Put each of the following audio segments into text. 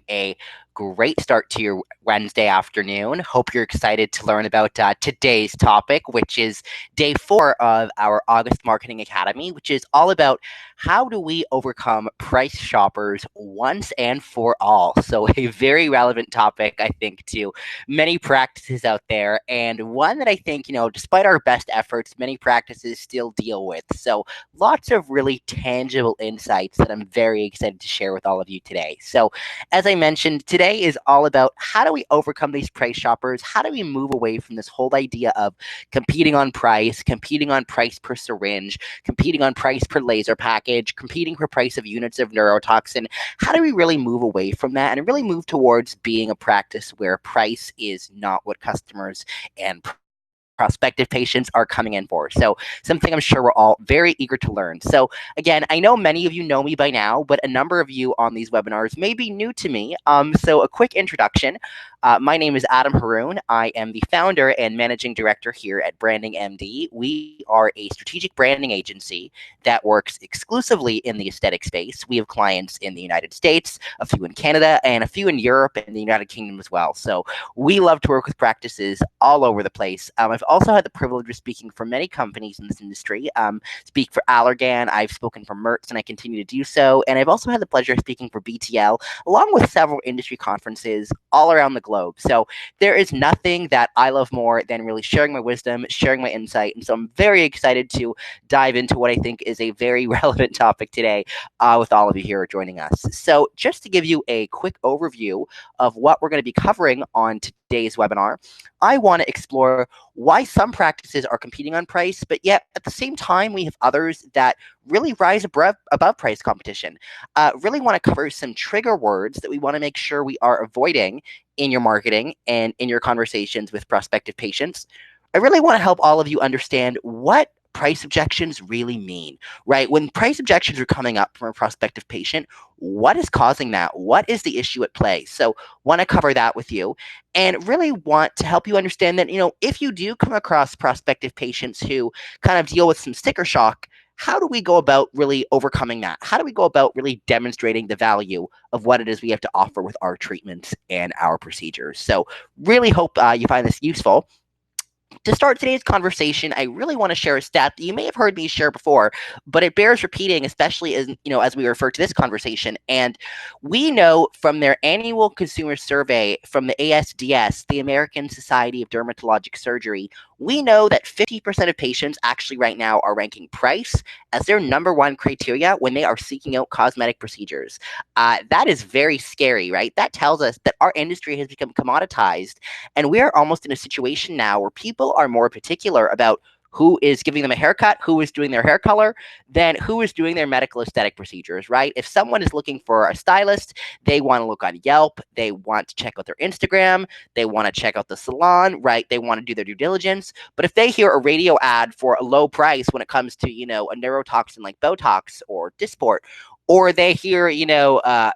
a great start to your Wednesday afternoon. Hope you're excited to learn about today's topic, which is day 4 of our August Marketing Academy, which is all about how do we overcome price shoppers once and for all. So, a very relevant topic, I think, to many practices out there, and one that I think, despite our best efforts, many practices still deal with. So, lots of really tangible insights that I'm very excited to share with all of you today. So, as I mentioned, today is all about how do we overcome these price shoppers? How do we move away from this whole idea of competing on price per syringe, competing on price per laser package, competing for price of units of neurotoxin? How do we really move away from that and really move towards being a practice where price is not what customers and prospective patients are coming in for? So something I'm sure we're all very eager to learn. So again, I know many of you know me by now, but a number of you on these webinars may be new to me. So a quick introduction. My name is Adam Haroon. I am the founder and managing director here at Branding MD. We are a strategic branding agency that works exclusively in the aesthetic space. We have clients in the United States, a few in Canada, and a few in Europe and the United Kingdom as well. So we love to work with practices all over the place. I've also had the privilege of speaking for many companies in this industry. Speak for Allergan, I've spoken for Mertz, and I continue to do so. And I've also had the pleasure of speaking for BTL, along with several industry conferences all around the globe. So there is nothing that I love more than really sharing my wisdom, sharing my insight. And so I'm very excited to dive into what I think is a very relevant topic today with all of you here joining us. So just to give you a quick overview of what we're going to be covering on today's webinar, I want to explore why some practices are competing on price, but yet at the same time, we have others that really rise above price competition. Really want to cover some trigger words that we want to make sure we are avoiding in your marketing and in your conversations with prospective patients. I really want to help all of you understand what price objections really mean, right? When price objections are coming up from a prospective patient, what is causing that? What is the issue at play? So want to cover that with you and really want to help you understand that, if you do come across prospective patients who kind of deal with some sticker shock, how do we go about really overcoming that? How do we go about really demonstrating the value of what it is we have to offer with our treatments and our procedures? So really hope you find this useful. To start today's conversation, I really want to share a stat that you may have heard me share before, but it bears repeating, especially as we refer to this conversation. And we know from their annual consumer survey from the ASDS, the American Society of Dermatologic Surgery, we know that 50% of patients actually right now are ranking price as their number one criteria when they are seeking out cosmetic procedures. That is very scary, right? That tells us that our industry has become commoditized, and we are almost in a situation now where people are more particular about who is giving them a haircut, who is doing their hair color, than who is doing their medical aesthetic procedures, right? If someone is looking for a stylist, they want to look on Yelp, they want to check out their Instagram, they want to check out the salon, right? They want to do their due diligence. But if they hear a radio ad for a low price when it comes to, a neurotoxin like Botox or Dysport, or they hear,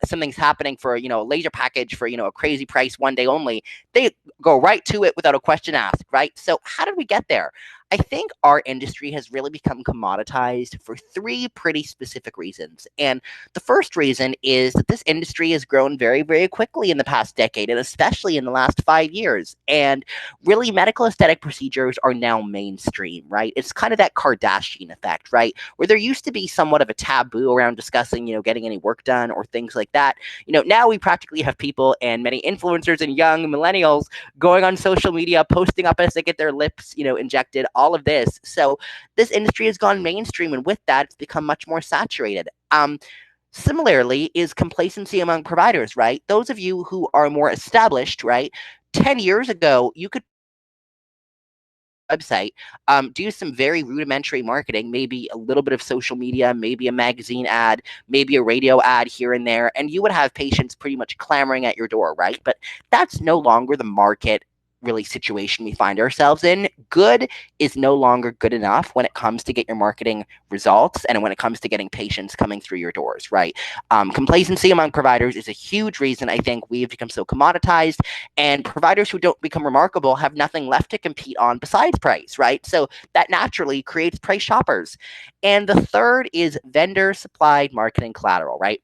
something's happening for, a laser package for, a crazy price one day only, they go right to it without a question asked, right? So how did we get there? I think our industry has really become commoditized for 3 pretty specific reasons. And the first reason is that this industry has grown very, very quickly in the past decade, and especially in the last 5 years. And really, medical aesthetic procedures are now mainstream, right? It's kind of that Kardashian effect, right? Where there used to be somewhat of a taboo around discussing, getting any work done or things like that. Now we practically have people and many influencers and young millennials going on social media, posting up as they get their lips, injected, all of this. So this industry has gone mainstream, and with that, it's become much more saturated. Similarly is complacency among providers, right? Those of you who are more established, right? 10 years ago, you could website, do some very rudimentary marketing, maybe a little bit of social media, maybe a magazine ad, maybe a radio ad here and there, and you would have patients pretty much clamoring at your door, right? But that's no longer the market really situation we find ourselves in. Good is no longer good enough when it comes to get your marketing results and when it comes to getting patients coming through your doors, right? Complacency among providers is a huge reason I think we've become so commoditized, and providers who don't become remarkable have nothing left to compete on besides price, right? So that naturally creates price shoppers. And the third is vendor supplied marketing collateral, right?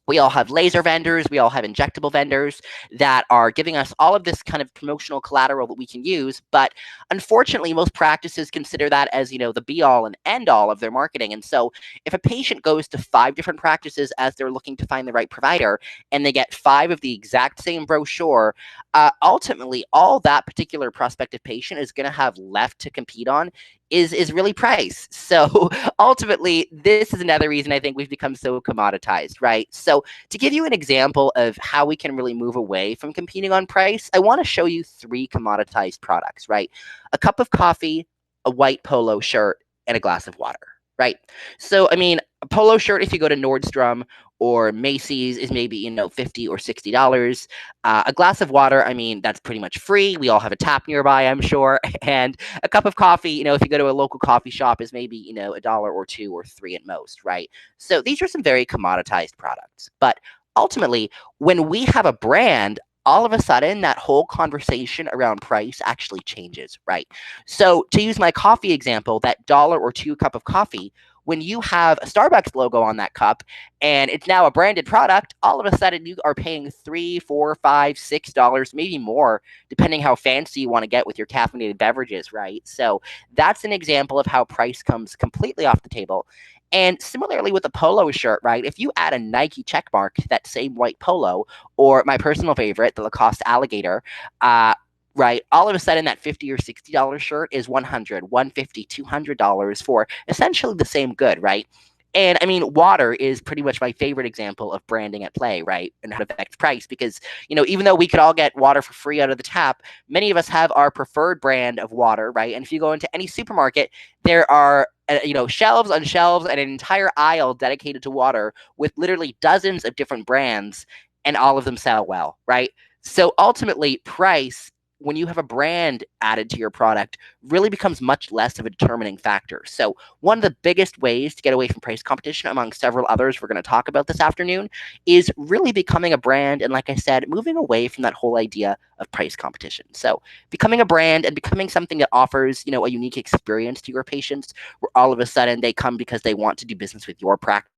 We all have laser vendors, we all have injectable vendors that are giving us all of this kind of promotional collateral that we can use. But unfortunately, most practices consider that as, the be all and end all of their marketing. And so if a patient goes to 5 different practices as they're looking to find the right provider and they get 5 of the exact same brochure, ultimately all that particular prospective patient is going to have left to compete on is really price. So ultimately, this is another reason I think we've become so commoditized, right? So to give you an example of how we can really move away from competing on price, I want to show you 3 commoditized products, right? A cup of coffee, a white polo shirt, and a glass of water, right? So, I mean, a polo shirt, if you go to Nordstrom or Macy's, is maybe, $50 or $60. A glass of water, I mean, that's pretty much free. We all have a tap nearby, I'm sure. And a cup of coffee, if you go to a local coffee shop, is maybe, a dollar or 2 or 3 at most, right? So these are some very commoditized products. But ultimately, when we have a brand, all of a sudden that whole conversation around price actually changes, right? So to use my coffee example, that dollar or 2 cup of coffee, when you have a Starbucks logo on that cup and it's now a branded product, all of a sudden you are paying $3, $4, $5, $6, maybe more, depending how fancy you want to get with your caffeinated beverages, right? So that's an example of how price comes completely off the table. And similarly with a polo shirt, right? If you add a Nike checkmark to that same white polo, or my personal favorite, the Lacoste alligator, right, all of a sudden that $50 or $60 shirt is $100, $150, $200 for essentially the same good, right? And I mean, water is pretty much my favorite example of branding at play, right? And how it affects price because, even though we could all get water for free out of the tap, many of us have our preferred brand of water, right? And if you go into any supermarket, there are shelves on shelves and an entire aisle dedicated to water with literally dozens of different brands, and all of them sell well, right? So ultimately, price, when you have a brand added to your product, really becomes much less of a determining factor. So one of the biggest ways to get away from price competition, among several others we're going to talk about this afternoon, is really becoming a brand. And like I said, moving away from that whole idea of price competition. So becoming a brand and becoming something that offers, a unique experience to your patients, where all of a sudden they come because they want to do business with your practice,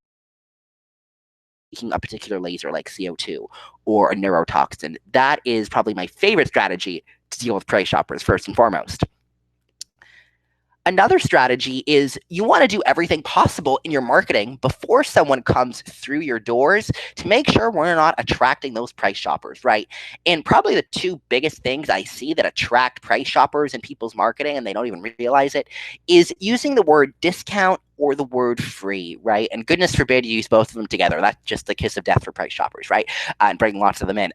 a particular laser like CO2 or a neurotoxin. That is probably my favorite strategy to deal with price shoppers, first and foremost. Another strategy is you want to do everything possible in your marketing before someone comes through your doors to make sure we're not attracting those price shoppers, right? And probably the 2 biggest things I see that attract price shoppers in people's marketing, and they don't even realize it, is using the word discount or the word free, right? And goodness forbid you use both of them together. That's just the kiss of death for price shoppers, right? And bring lots of them in.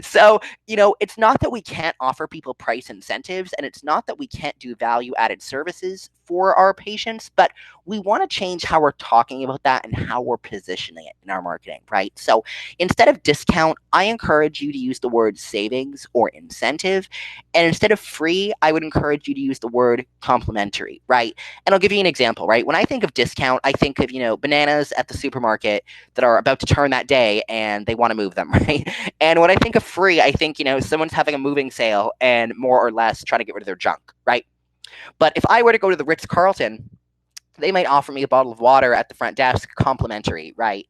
So, it's not that we can't offer people price incentives, and it's not that we can't do value added services for our patients, but we want to change how we're talking about that and how we're positioning it in our marketing, right? So instead of discount, I encourage you to use the word savings or incentive. And instead of free, I would encourage you to use the word complimentary, right? And I'll give you an example, right? When I think of discount, I think of, bananas at the supermarket that are about to turn that day and they want to move them, right? And when I think of free, I think, someone's having a moving sale and more or less trying to get rid of their junk, right? But if I were to go to the Ritz-Carlton, they might offer me a bottle of water at the front desk complimentary, right?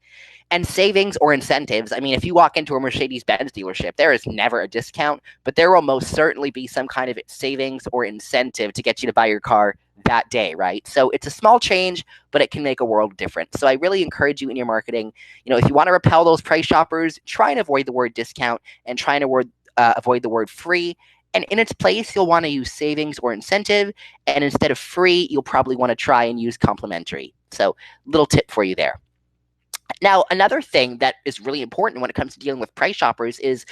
And savings or incentives, I mean, if you walk into a Mercedes-Benz dealership, there is never a discount, but there will most certainly be some kind of savings or incentive to get you to buy your car that day, right? So it's a small change, but it can make a world of difference. So I really encourage you in your marketing, if you want to repel those price shoppers, try and avoid the word discount and try and avoid the word free. And in its place, you'll want to use savings or incentive. And instead of free, you'll probably want to try and use complimentary. So little tip for you there. Now, another thing that is really important when it comes to dealing with price shoppers is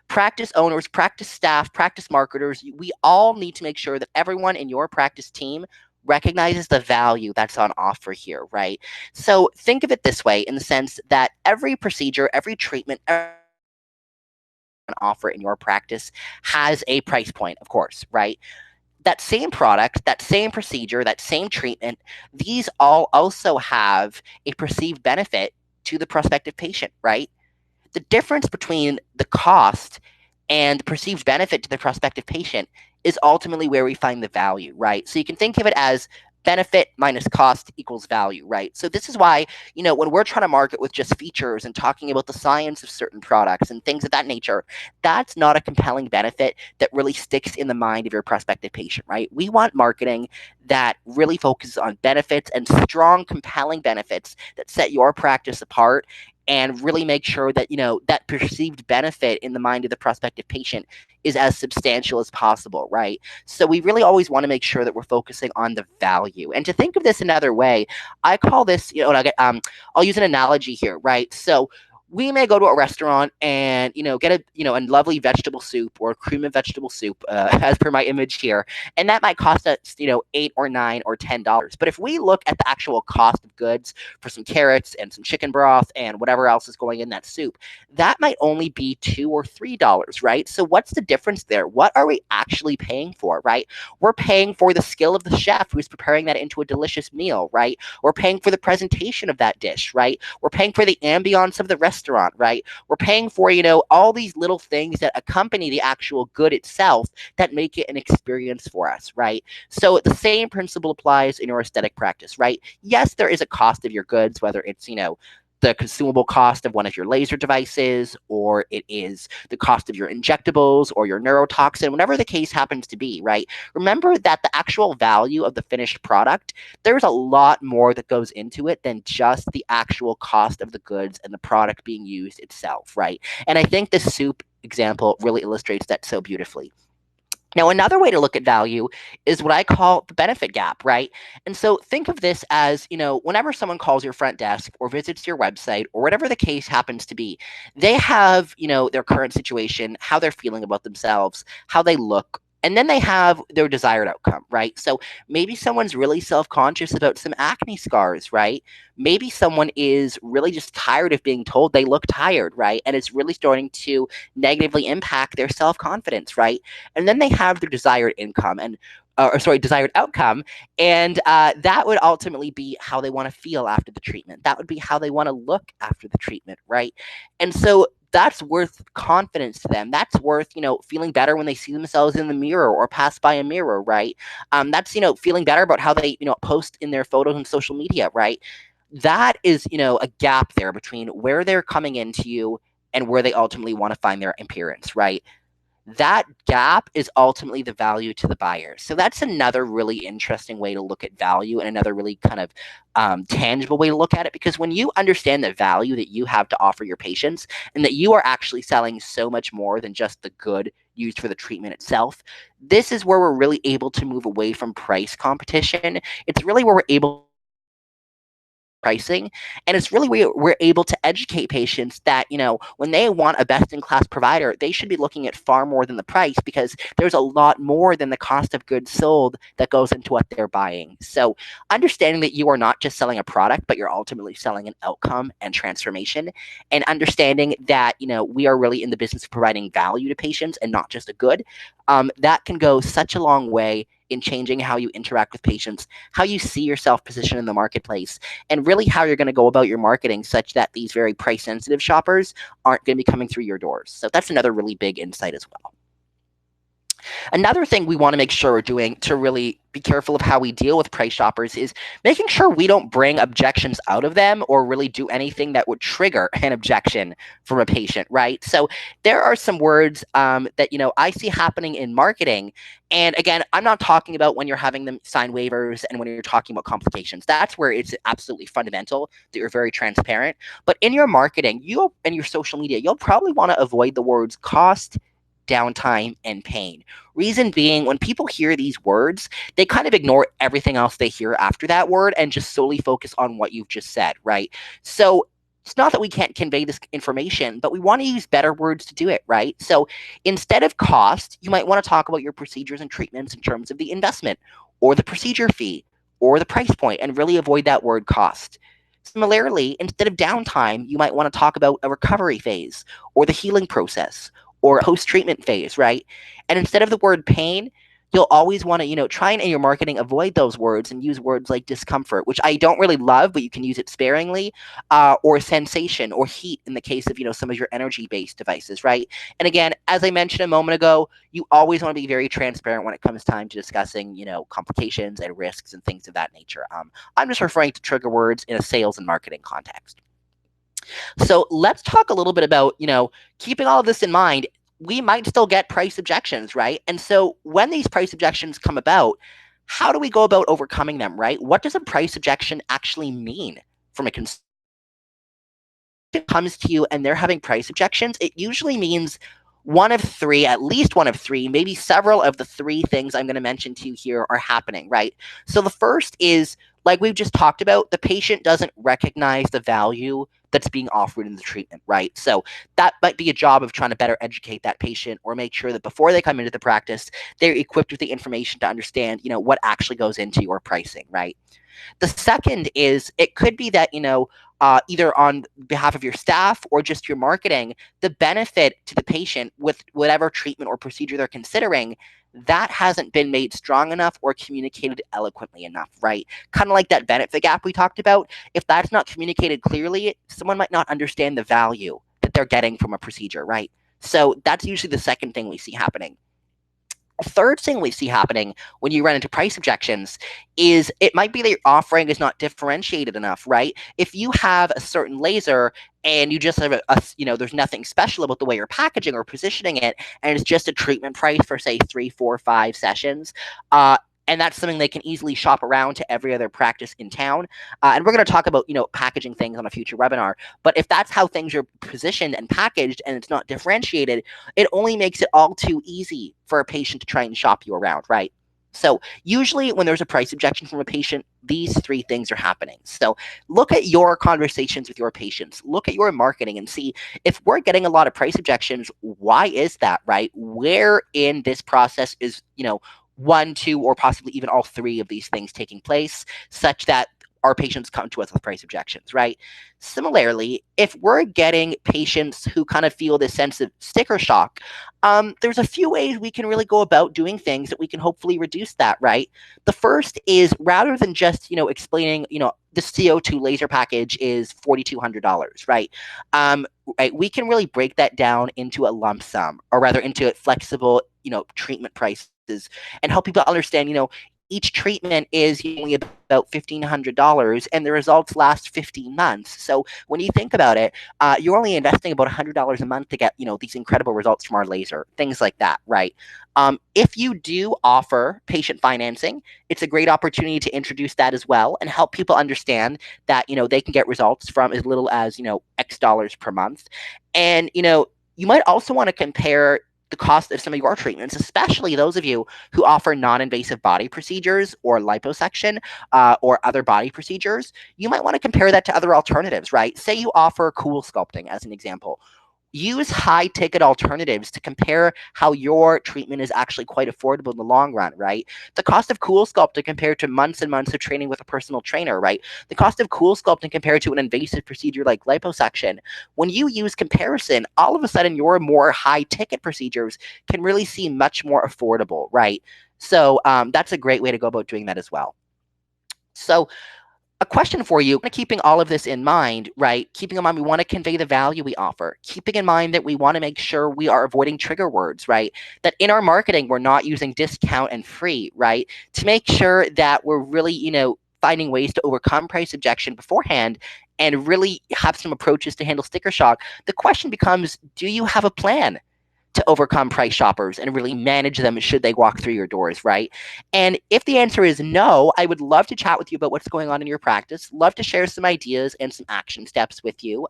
practice owners, practice staff, practice marketers. We all need to make sure that everyone in your practice team recognizes the value that's on offer here, right? So think of it this way, in the sense that every procedure, every treatment, every offer in your practice has a price point, of course, right? That same product, that same procedure, that same treatment, these all also have a perceived benefit to the prospective patient, right? The difference between the cost and the perceived benefit to the prospective patient is ultimately where we find the value, right? So you can think of it as benefit minus cost equals value, right? So this is why, when we're trying to market with just features and talking about the science of certain products and things of that nature, that's not a compelling benefit that really sticks in the mind of your prospective patient, right? We want marketing that really focuses on benefits and strong, compelling benefits that set your practice apart and really make sure that, that perceived benefit in the mind of the prospective patient is as substantial as possible, right? So we really always want to make sure that we're focusing on the value. And to think of this another way, I call this, I'll use an analogy here, right? So we may go to a restaurant and get a lovely vegetable soup or cream of vegetable soup, as per my image here, and that might cost us $8 or $9 or $10. But if we look at the actual cost of goods for some carrots and some chicken broth and whatever else is going in that soup, that might only be $2 or $3, right? So what's the difference there? What are we actually paying for, right? We're paying for the skill of the chef who's preparing that into a delicious meal, right? We're paying for the presentation of that dish, right? We're paying for the ambiance of the restaurant, right? We're paying for, all these little things that accompany the actual good itself that make it an experience for us, right? So the same principle applies in your aesthetic practice, right? Yes, there is a cost of your goods, whether it's, the consumable cost of one of your laser devices, or it is the cost of your injectables or your neurotoxin, whatever the case happens to be, right? Remember that the actual value of the finished product, there's a lot more that goes into it than just the actual cost of the goods and the product being used itself, right? And I think this soup example really illustrates that so beautifully. Now, another way to look at value is what I call the benefit gap, right? And so think of this as, whenever someone calls your front desk or visits your website or whatever the case happens to be, they have, their current situation, how they're feeling about themselves, how they look, and then they have their desired outcome, right? So maybe someone's really self-conscious about some acne scars, right? Maybe someone is really just tired of being told they look tired, right? And it's really starting to negatively impact their self-confidence, right? And then they have their desired income and desired outcome, and that would ultimately be how they want to feel after the treatment. That would be how they want to look after the treatment, right? And so that's worth confidence to them. That's worth, feeling better when they see themselves in the mirror or pass by a mirror, right? That's, feeling better about how they, post in their photos on social media, right? That is, a gap there between where they're coming into you and where they ultimately want to find their appearance, right? That gap is ultimately the value to the buyer. So that's another really interesting way to look at value, and another really kind of tangible way to look at it, because when you understand the value that you have to offer your patients and that you are actually selling so much more than just the good used for the treatment itself, this is where we're really able to move away from price competition. It's really where we're able pricing. And it's really where we're able to educate patients that, when they want a best in class provider, they should be looking at far more than the price, because there's a lot more than the cost of goods sold that goes into what they're buying. So understanding that you are not just selling a product, but you're ultimately selling an outcome and transformation, and understanding that, we are really in the business of providing value to patients and not just a good, that can go such a long way in changing how you interact with patients, how you see yourself positioned in the marketplace, and really how you're going to go about your marketing such that these very price sensitive shoppers aren't going to be coming through your doors. So that's another really big insight as well. Another thing we want to make sure we're doing to really be careful of how we deal with price shoppers is making sure we don't bring objections out of them or really do anything that would trigger an objection from a patient, right? So there are some words that, I see happening in marketing. And again, I'm not talking about when you're having them sign waivers and when you're talking about complications. That's where it's absolutely fundamental that you're very transparent. But in your marketing, and your social media, you'll probably want to avoid the words cost, downtime, and pain. Reason being, when people hear these words, they kind of ignore everything else they hear after that word and just solely focus on what you've just said, right? So it's not that we can't convey this information, but we want to use better words to do it, right? So instead of cost, you might want to talk about your procedures and treatments in terms of the investment or the procedure fee or the price point, and really avoid that word cost. Similarly, instead of downtime, you might want to talk about a recovery phase or the healing process or a post-treatment phase, right? And instead of the word pain, you'll always want to, try and in your marketing avoid those words and use words like discomfort, which I don't really love, but you can use it sparingly, or sensation or heat in the case of, some of your energy-based devices, right? And again, as I mentioned a moment ago, you always want to be very transparent when it comes time to discussing, complications and risks and things of that nature. I'm just referring to trigger words in a sales and marketing context. So let's talk a little bit about, keeping all of this in mind, we might still get price objections, right? And so when these price objections come about, how do we go about overcoming them, right? What does a price objection actually mean from a consumer? Comes to you and they're having price objections, it usually means one of three, at least one of three, maybe several of the three things I'm going to mention to you here are happening, right? So the first is, like we've just talked about, the patient doesn't recognize the value that's being offered in the treatment, right? So that might be a job of trying to better educate that patient or make sure that before they come into the practice, they're equipped with the information to understand, what actually goes into your pricing, right? The second is it could be that, either on behalf of your staff or just your marketing, the benefit to the patient with whatever treatment or procedure they're considering, that hasn't been made strong enough or communicated eloquently enough, right? Kind of like that benefit gap we talked about. If that's not communicated clearly, someone might not understand the value that they're getting from a procedure, right? So that's usually the second thing we see happening. A third thing we see happening when you run into price objections is it might be that your offering is not differentiated enough, right? If you have a certain laser and you just have there's nothing special about the way you're packaging or positioning it, and it's just a treatment price for say 3, 4, 5 sessions, and that's something they can easily shop around to every other practice in town. And we're going to talk about, packaging things on a future webinar. But if that's how things are positioned and packaged and it's not differentiated, it only makes it all too easy for a patient to try and shop you around, right? So usually when there's a price objection from a patient, these three things are happening. So look at your conversations with your patients, look at your marketing and see if we're getting a lot of price objections, why is that, right? Where in this process is, one, two, or possibly even all three of these things taking place such that our patients come to us with price objections, right? Similarly, if we're getting patients who kind of feel this sense of sticker shock, there's a few ways we can really go about doing things that we can hopefully reduce that, right? The first is rather than just, explaining, the CO2 laser package is $4,200, right? Right? We can really break that down into a lump sum, or rather into flexible, treatment prices, and help people understand, each treatment is only about $1,500 and the results last 15 months. So when you think about it, you're only investing about $100 a month to get, these incredible results from our laser, things like that, right? If you do offer patient financing, it's a great opportunity to introduce that as well and help people understand that, they can get results from as little as, X dollars per month. And, you might also want to compare the cost of some of your treatments, especially those of you who offer non-invasive body procedures or liposuction, or other body procedures. You might want to compare that to other alternatives, right? Say you offer cool sculpting as an example. Use high ticket alternatives to compare how your treatment is actually quite affordable in the long run, right? The cost of cool sculpting compared to months and months of training with a personal trainer, right? The cost of cool sculpting compared to an invasive procedure like liposuction. When you use comparison, all of a sudden your more high ticket procedures can really seem much more affordable, right? So that's a great way to go about doing that as well. So a question for you, keeping all of this in mind, right? Keeping in mind we want to convey the value we offer. Keeping in mind that we want to make sure we are avoiding trigger words, right? That in our marketing, we're not using discount and free, right? To make sure that we're really, finding ways to overcome price objection beforehand and really have some approaches to handle sticker shock. The question becomes, do you have a plan to overcome price shoppers and really manage them should they walk through your doors, right? And if the answer is no, I would love to chat with you about what's going on in your practice, love to share some ideas and some action steps with you.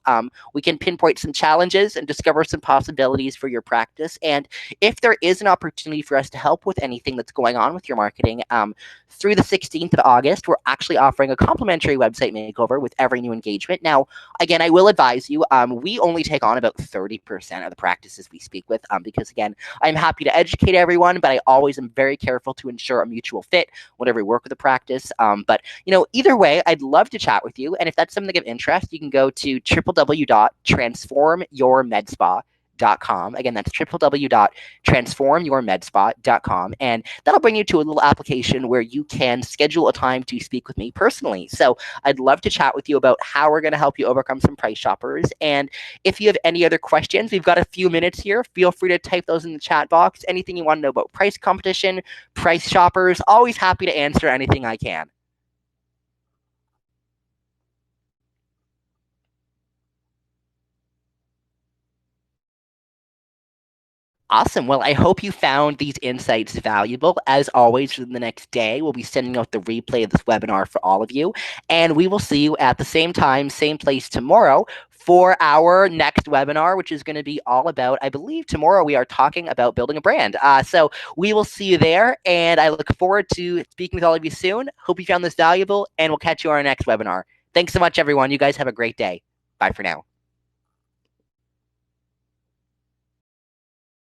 We can pinpoint some challenges and discover some possibilities for your practice. And if there is an opportunity for us to help with anything that's going on with your marketing, through the 16th of August, we're actually offering a complimentary website makeover with every new engagement. Now, again, I will advise you, we only take on about 30% of the practices we speak with, because again, I'm happy to educate everyone, but I always am very careful to ensure a mutual fit whenever we work with the practice. But either way, I'd love to chat with you. And if that's something of interest, you can go to www.transformyourmedspa.com www.transformyourmedspot.com. Again, that's www.transformyourmedspot.com. And that'll bring you to a little application where you can schedule a time to speak with me personally. So I'd love to chat with you about how we're going to help you overcome some price shoppers. And if you have any other questions, we've got a few minutes here. Feel free to type those in the chat box. Anything you want to know about price competition, price shoppers, always happy to answer anything I can. Awesome. Well, I hope you found these insights valuable. As always, for the next day, we'll be sending out the replay of this webinar for all of you. And we will see you at the same time, same place tomorrow for our next webinar, which is going to be all about, I believe tomorrow we are talking about building a brand. So we will see you there. And I look forward to speaking with all of you soon. Hope you found this valuable, and we'll catch you on our next webinar. Thanks so much, everyone. You guys have a great day. Bye for now.